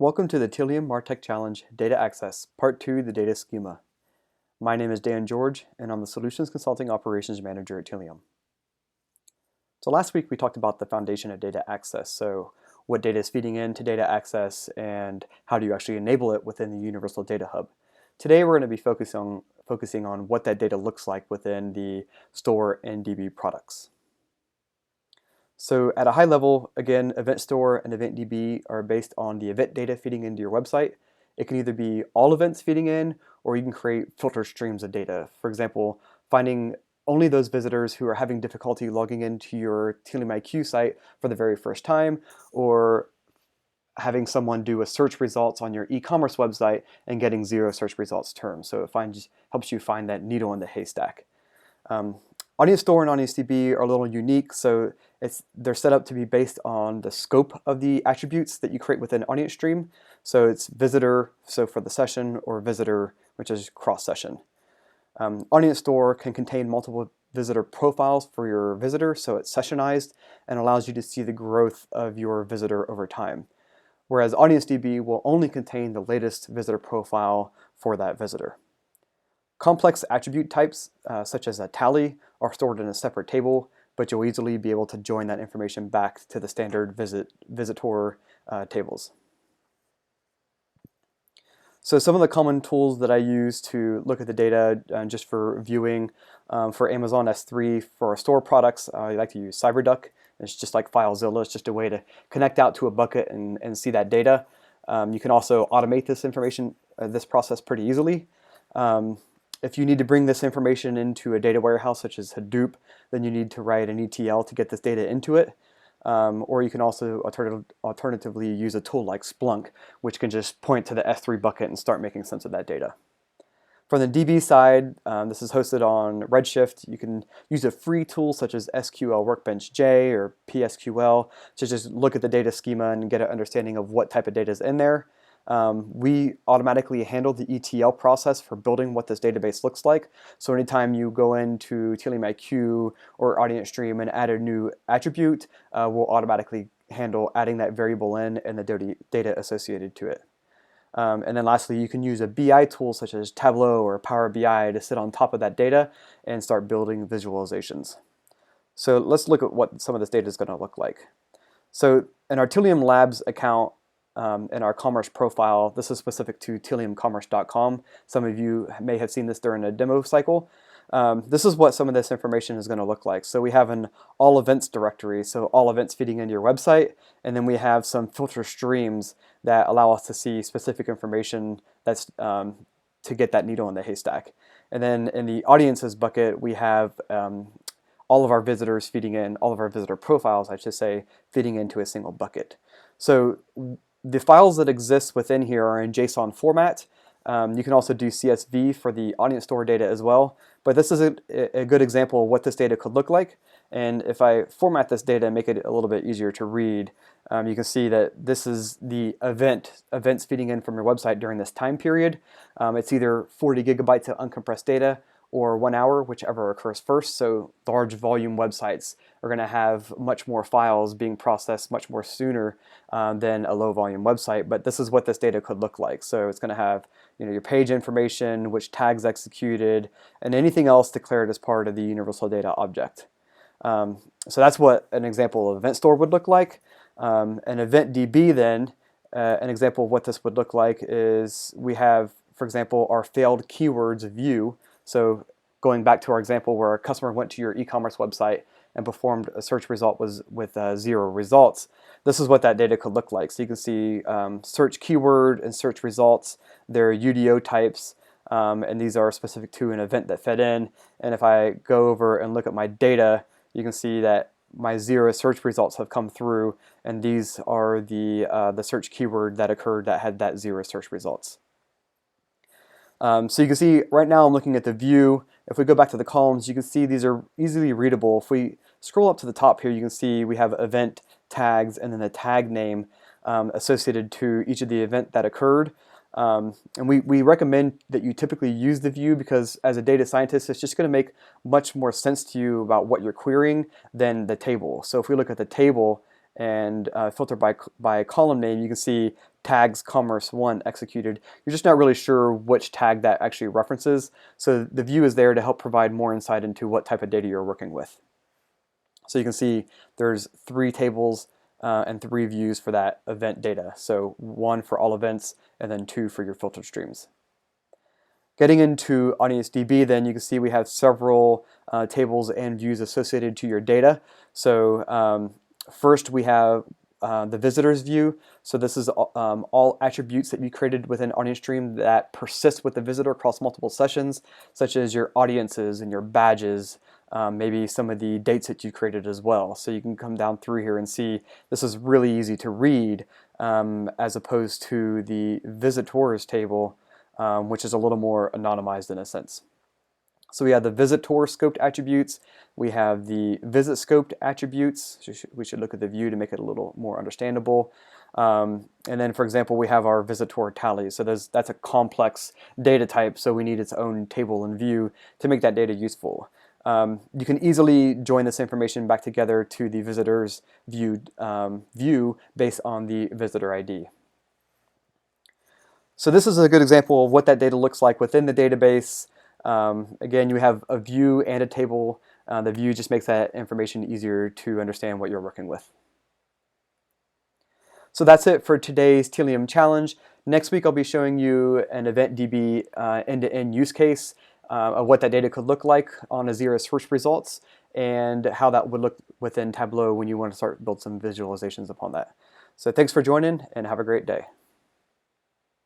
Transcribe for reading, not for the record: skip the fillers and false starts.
Welcome to the Tealium MarTech Challenge Data Access, Part 2, the Data Schema. My name is Dan George, and I'm the Solutions Consulting Operations Manager at Tealium. So last week we talked about the foundation of data access, so what data is feeding into data access and how do you actually enable it within the Universal Data Hub. Today we're going to be focusing on what that data looks like within the Store and DB products. So at a high level, again, Event Store and Event DB are based on the event data feeding into your website. It can either be all events feeding in, or you can create filter streams of data. For example, finding only those visitors who are having difficulty logging into your Tealium IQ site for the very first time, or having someone do a search results on your e-commerce website and getting 0 search results terms. So it helps you find that needle in the haystack. Audience Store and Audience DB are a little unique, so they're set up to be based on the scope of the attributes that you create within AudienceStream. So it's visitor, so for the session, or visitor, which is cross-session. Audience Store can contain multiple visitor profiles for your visitor, so it's sessionized and allows you to see the growth of your visitor over time. Whereas Audience DB will only contain the latest visitor profile for that visitor. Complex attribute types, such as a tally, are stored in a separate table, but you'll easily be able to join that information back to the standard visitor tables. So some of the common tools that I use to look at the data just for viewing for Amazon S3 for our store products, I like to use CyberDuck. It's just like FileZilla. It's just a way to connect out to a bucket and see that data. You can also automate this process pretty easily. If you need to bring this information into a data warehouse such as Hadoop, then you need to write an ETL to get this data into it. Or you can also alternatively use a tool like Splunk, which can just point to the S3 bucket and start making sense of that data. From the DB side, this is hosted on Redshift. You can use a free tool such as SQL Workbench J or PSQL to just look at the data schema and get an understanding of what type of data is in there. We automatically handle the ETL process for building what this database looks like. So anytime you go into Tealium IQ or AudienceStream and add a new attribute, we'll automatically handle adding that variable in and the data associated to it. And then lastly, you can use a BI tool such as Tableau or Power BI to sit on top of that data and start building visualizations. So let's look at what some of this data is going to look like. So in our Tealium Labs account, in our commerce profile, this is specific to tealiumcommerce.com. Some of you may have seen this during a demo cycle. This is what some of this information is going to look like. So we have an all events directory, so all events feeding into your website, and then we have some filter streams that allow us to see specific information that's to get that needle in the haystack. And then in the audiences bucket, we have all of our visitors feeding in, all of our visitor profiles, I should say, feeding into a single bucket. So the files that exist within here are in JSON format. You can also do CSV for the audience store data as well, but this is a good example of what this data could look like. And if I format this data and make it a little bit easier to read, you can see that this is the events feeding in from your website during this time period. It's either 40 gigabytes of uncompressed data or 1 hour, whichever occurs first. So large volume websites are going to have much more files being processed much more sooner than a low volume website. But this is what this data could look like. So it's going to have your page information, which tags executed, and anything else declared as part of the Universal Data Object. So that's what an example of Event Store would look like. An Event DB then, an example of what this would look like is we have, for example, our failed keywords view. So going back to our example where a customer went to your e-commerce website and performed a search result with 0 results, this is what that data could look like. So you can see search keyword and search results, their UDO types, and these are specific to an event that fed in. And if I go over and look at my data, you can see that my 0 search results have come through, and these are the search keyword that occurred that had that 0 search results. So you can see right now I'm looking at the view. If we go back to the columns, you can see these are easily readable. If we scroll up to the top here, you can see we have event tags and then the tag name associated to each of the event that occurred. And we recommend that you typically use the view because as a data scientist, it's just going to make much more sense to you about what you're querying than the table. So if we look at the table, and filter by column name, you can see tags commerce1 executed. You're just not really sure which tag that actually references, so the view is there to help provide more insight into what type of data you're working with. So you can see there's 3 tables and 3 views for that event data. So 1 for all events and then 2 for your filtered streams. Getting into AudienceDB, then you can see we have several tables and views associated to your data. So first we have the visitors view. So this is all attributes that you created within AudienceStream that persist with the visitor across multiple sessions, such as your audiences and your badges, maybe some of the dates that you created as well. So you can come down through here and see this is really easy to read as opposed to the visitors table, which is a little more anonymized in a sense. So we have the visitor scoped attributes, we have the visit scoped attributes. We should look at the view to make it a little more understandable. And then, for example, we have our visitor tally. So that's a complex data type, so we need its own table and view to make that data useful. You can easily join this information back together to the visitors view based on the visitor ID. So this is a good example of what that data looks like within the database. Again, you have a view and a table. The view just makes that information easier to understand what you're working with. So that's it for today's Tealium challenge. Next week I'll be showing you an EventDB end-to-end use case of what that data could look like on Azure search results and how that would look within Tableau when you want to start build some visualizations upon that. So thanks for joining and have a great day.